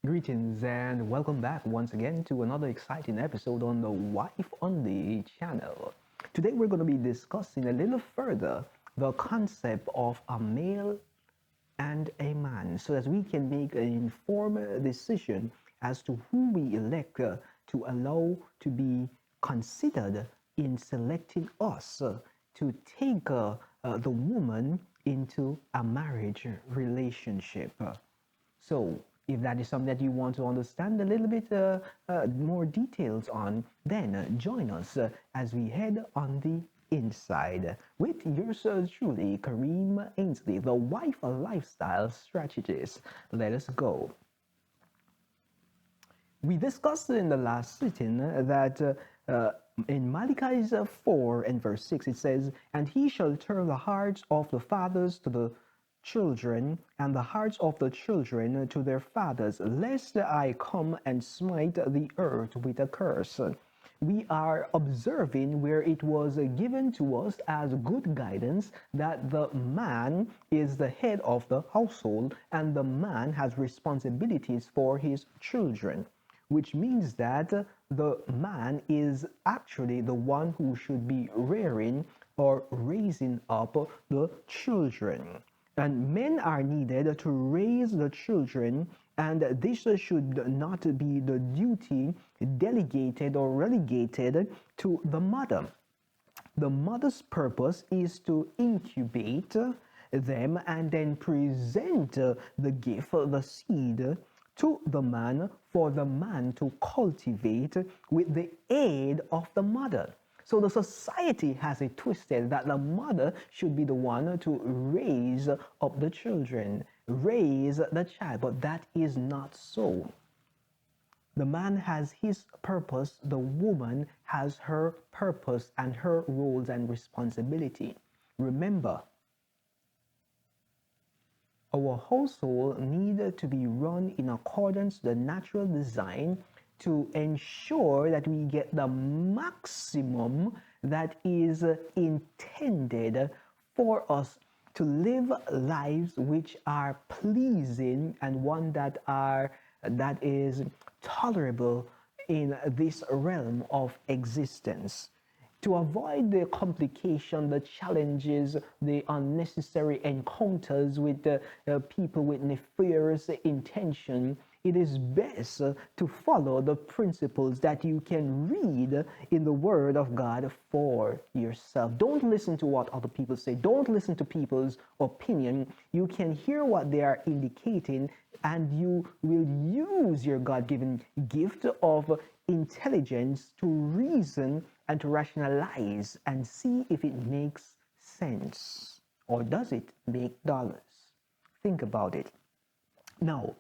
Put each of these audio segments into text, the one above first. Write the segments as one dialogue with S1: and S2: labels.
S1: Greetings and welcome back once again to another exciting episode on the Wife Only channel. Today we're going to be discussing a little further the concept of a male and a man so that we can make an informed decision as to who we elect to allow to be considered in selecting us to take the woman into a marriage relationship. So, if that is something that you want to understand a little bit more details on, then join us as we head on the inside with yours truly, Kareem Ainsley, the wife lifestyle strategist. Let us go. We discussed in the last sitting that in Malachi 4 and verse 6 it says, "And he shall turn the hearts of the fathers to the children, and the hearts of the children to their fathers, lest I come and smite the earth with a curse." We are observing where it was given to us as good guidance that the man is the head of the household and the man has responsibilities for his children, which means that the man is actually the one who should be rearing or raising up the children. And men are needed to raise the children, and this should not be the duty delegated or relegated to the mother. The mother's purpose is to incubate them and then present the gift, the seed, to the man for the man to cultivate with the aid of the mother. So the society has it twisted that the mother should be the one to raise up the children, raise the child, but that is not so. The man has his purpose, the woman has her purpose and her roles and responsibility. Remember, our household needs to be run in accordance to the natural design to ensure that we get the maximum that is intended for us to live lives which are pleasing and one that is tolerable in this realm of existence. To avoid the complication, the challenges, the unnecessary encounters with people with nefarious intention, it is best to follow the principles that you can read in the Word of God for yourself. Don't listen to what other people say. Don't listen to people's opinion. You can hear what they are indicating, and you will use your God-given gift of intelligence to reason and to rationalize and see if it makes sense, or does it make dollars? Think about it. Now,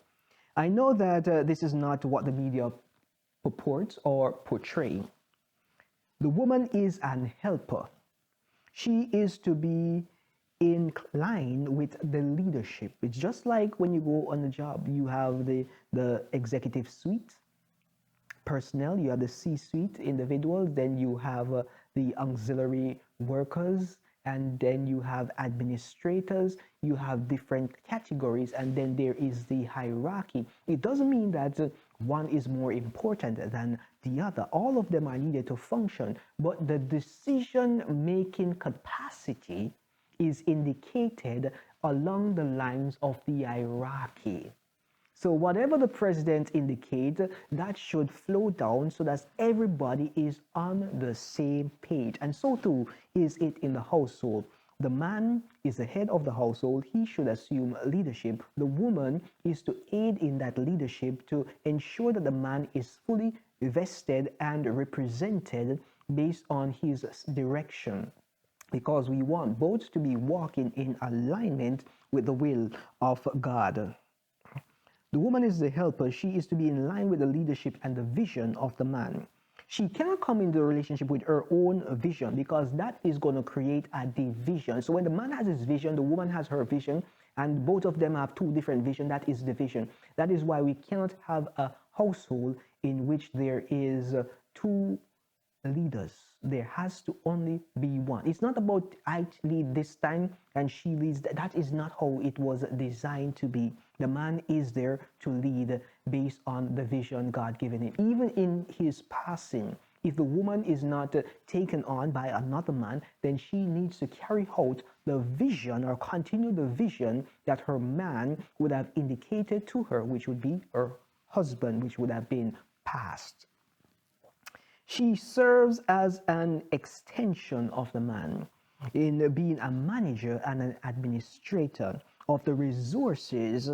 S1: I know that this is not what the media purports or portray. The woman is an helper. She is to be in line with the leadership. It's just like when you go on a job, you have the executive suite personnel, you have the C-suite individuals, then you have the auxiliary workers, and then you have administrators, you have different categories, and then there is the hierarchy. It doesn't mean that one is more important than the other. All of them are needed to function, but the decision-making capacity is indicated along the lines of the hierarchy. So whatever the president indicates, that should flow down so that everybody is on the same page. And so too is it in the household. The man is the head of the household. He should assume leadership. The woman is to aid in that leadership to ensure that the man is fully vested and represented based on his direction, because we want both to be walking in alignment with the will of God. The woman is the helper. She is to be in line with the leadership and the vision of the man. She cannot come into a relationship with her own vision, because that is going to create a division. So when the man has his vision, the woman has her vision, and both of them have two different visions. That is division. That is why we cannot have a household in which there is two leaders. There has to only be one. It's not about I lead this time and she leads. That is not how it was designed to be. The man is there to lead based on the vision God given him. Even in his passing, if the woman is not taken on by another man, then she needs to carry out the vision or continue the vision that her man would have indicated to her, which would be her husband, which would have been passed. She serves as an extension of the man in being a manager and an administrator of the resources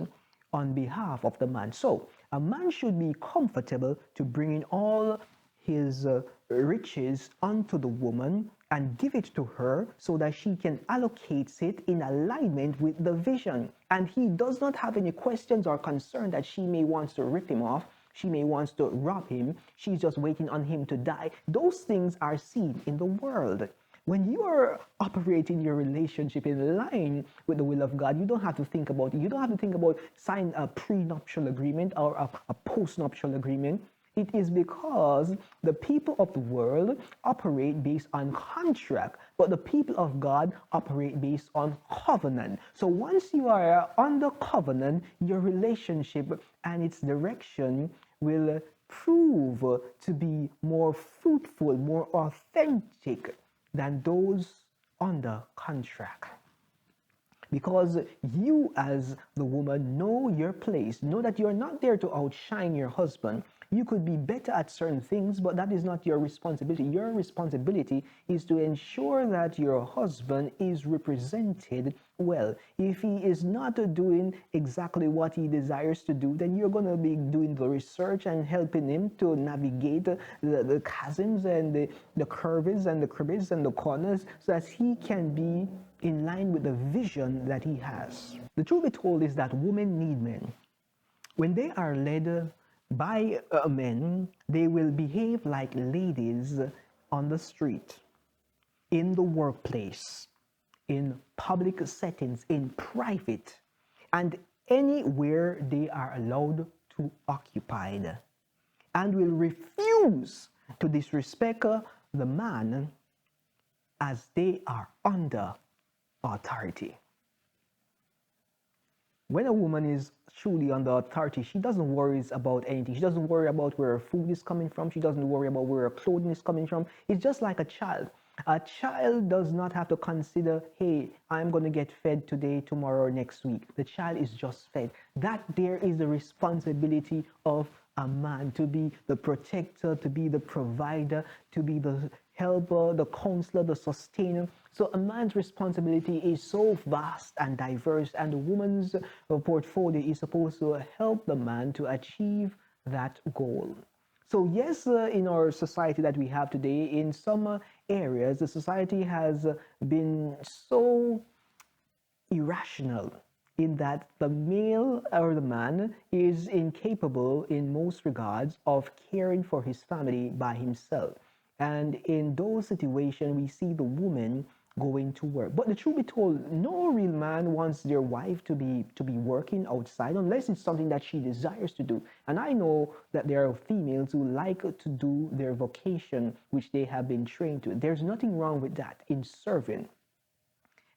S1: on behalf of the man. So a man should be comfortable to bring in all his riches unto the woman and give it to her so that she can allocate it in alignment with the vision. And he does not have any questions or concern that she may want to rip him off. She may want to rob him. She's just waiting on him to die. Those things are seen in the world. When you are operating your relationship in line with the will of God, you don't have to think about it. You don't have to think about signing a prenuptial agreement or a postnuptial agreement. It is because the people of the world operate based on contract, but the people of God operate based on covenant. So once you are under covenant, your relationship and its direction will prove to be more fruitful, more authentic than those under contract. Because you as the woman know your place, know that you're not there to outshine your husband. You could be better at certain things, but that is not your responsibility. Your responsibility is to ensure that your husband is represented well. If he is not doing exactly what he desires to do, then you're going to be doing the research and helping him to navigate the chasms and the curves and the cribs and the corners so that he can be in line with the vision that he has. The truth be told is that women need men. When they are led by men, they will behave like ladies on the street, in the workplace, in public settings, in private, and anywhere they are allowed to occupy, and will refuse to disrespect the man as they are under authority. When a woman is truly under authority, she doesn't worry about anything. She doesn't worry about where her food is coming from. She doesn't worry about where her clothing is coming from. It's just like a child. A child does not have to consider, hey, I'm going to get fed today, tomorrow, or next week. The child is just fed. That there is the responsibility of a man, to be the protector, to be the provider, to be the helper, the counselor, the sustainer. So a man's responsibility is so vast and diverse, and the woman's portfolio is supposed to help the man to achieve that goal. So yes, in our society that we have today, in some areas, the society has been so irrational in that the male or the man is incapable in most regards of caring for his family by himself. And in those situations, we see the woman going to work. But the truth be told, no real man wants their wife to be working outside unless it's something that she desires to do. And I know that there are females who like to do their vocation, which they have been trained to. There's nothing wrong with that in serving,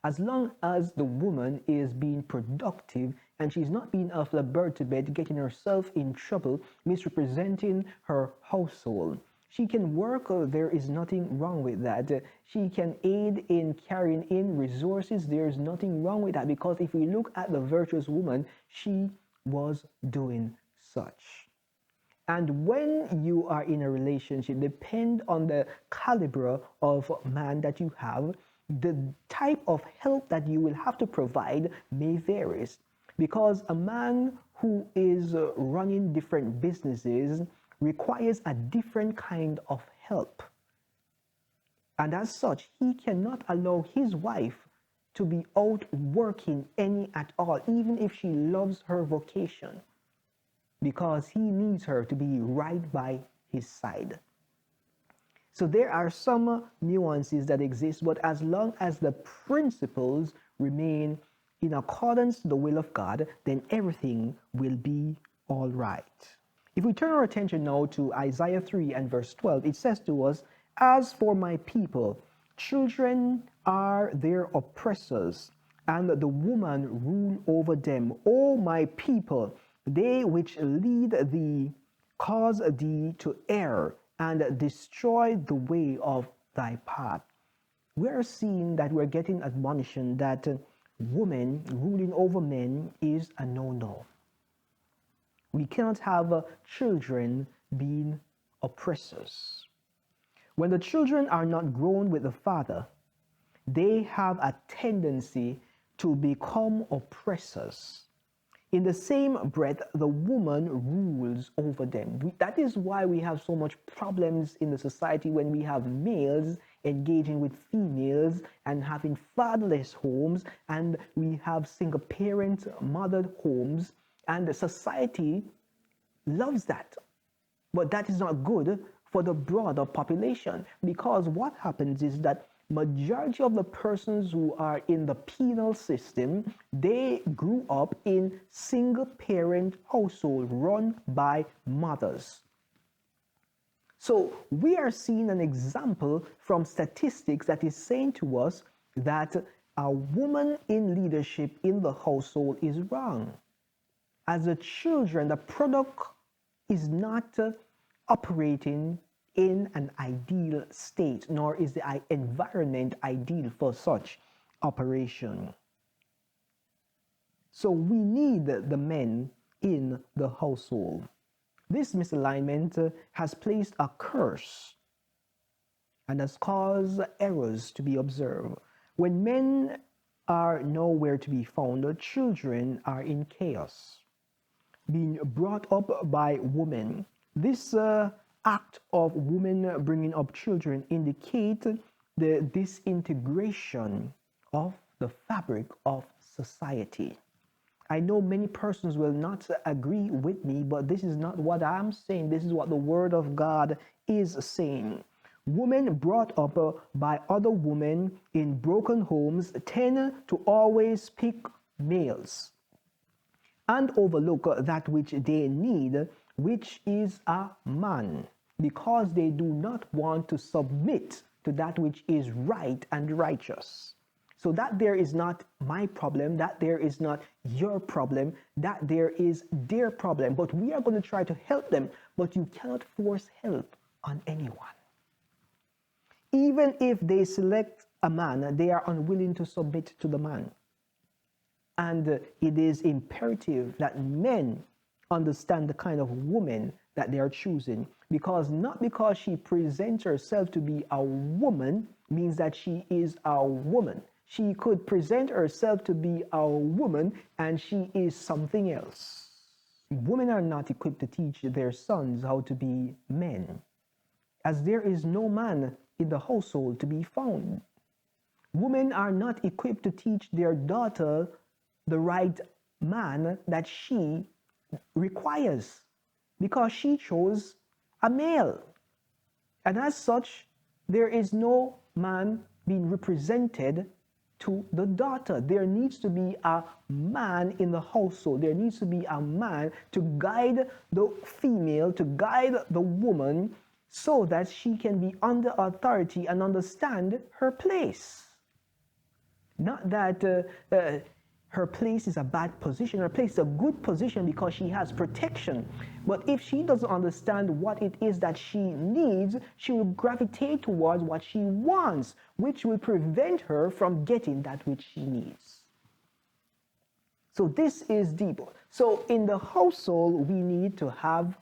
S1: as long as the woman is being productive and she's not being off the bird to bed, getting herself in trouble, misrepresenting her household. She can work, there is nothing wrong with that. She can aid in carrying in resources, there's nothing wrong with that, because if we look at the virtuous woman, she was doing such. And when you are in a relationship, depend on the caliber of man that you have, the type of help that you will have to provide may vary, because a man who is running different businesses requires a different kind of help. And as such, he cannot allow his wife to be out working any at all, even if she loves her vocation, because he needs her to be right by his side. So there are some nuances that exist, but as long as the principles remain in accordance to the will of God, then everything will be all right. If we turn our attention now to Isaiah 3 and verse 12, it says to us, As for my people, children are their oppressors, and the woman rule over them. O my people, they which lead thee cause thee to err, and destroy the way of thy path. We're seeing that we're getting admonition that women ruling over men is a no-no. We cannot have children being oppressors. When the children are not grown with the father, they have a tendency to become oppressors. In the same breath, the woman rules over them. That is why we have so much problems in the society when we have males engaging with females and having fatherless homes, and we have single parent mothered homes, and the society loves that. But that is not good for the broader population, because what happens is that majority of the persons who are in the penal system, they grew up in single parent household run by mothers. So we are seeing an example from statistics that is saying to us that a woman in leadership in the household is wrong. As the children, the product is not operating in an ideal state, nor is the environment ideal for such operation. So we need the men in the household. This misalignment has placed a curse and has caused errors to be observed. When men are nowhere to be found, the children are in chaos, being brought up by women. This act of women bringing up children indicate the disintegration of the fabric of society. I know many persons will not agree with me, but this is not what I'm saying. This is what the Word of God is saying. Women brought up by other women in broken homes tend to always pick males and overlook that which they need, which is a man, because they do not want to submit to that which is right and righteous. So that there is not my problem, that there is not your problem, that there is their problem. But we are going to try to help them, but you cannot force help on anyone. Even if they select a man, they are unwilling to submit to the man. And it is imperative that men understand the kind of woman that they are choosing, because not because she presents herself to be a woman means that she is a woman. She could present herself to be a woman and she is something else. Women are not equipped to teach their sons how to be men, as there is no man in the household to be found. Women are not equipped to teach their daughter the right man that she requires, because she chose a male. And as such, there is no man being represented to the daughter. There needs to be a man in the household. There needs to be a man to guide the female, to guide the woman, so that she can be under authority and understand her place. Not that her place is a bad position. Her place is a good position because she has protection. But if she doesn't understand what it is that she needs, she will gravitate towards what she wants, which will prevent her from getting that which she needs. So this is deep. So in the household, we need to have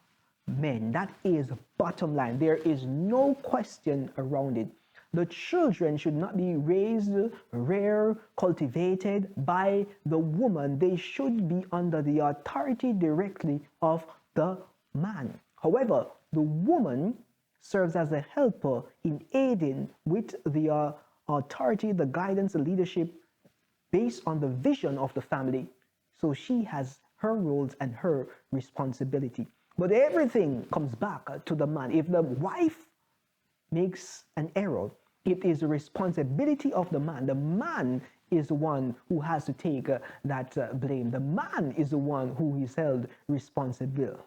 S1: men. That is bottom line. There is no question around it. The children should not be raised, reared, cultivated by the woman. They should be under the authority directly of the man. However, the woman serves as a helper in aiding with the authority, the guidance, the leadership based on the vision of the family. So she has her roles and her responsibility. But everything comes back to the man. If the wife makes an error, it is the responsibility of the man. The man is the one who has to take that blame. The man is the one who is held responsible.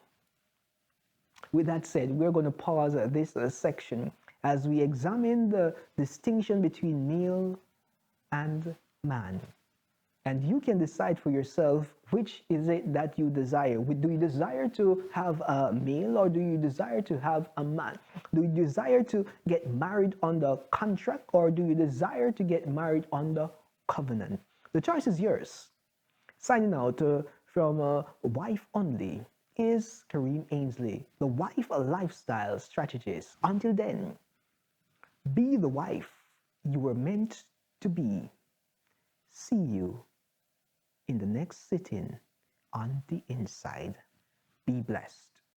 S1: With that said, we're going to pause this section as we examine the distinction between male and man. And you can decide for yourself which is it that you desire. Do you desire to have a male, or do you desire to have a man? Do you desire to get married on the contract, or do you desire to get married on the covenant? The choice is yours. Signing out from Wife Only is Kareem Ainsley, the wife lifestyle strategist. Until then, be the wife you were meant to be. See you in the next sitting on the inside. Be blessed.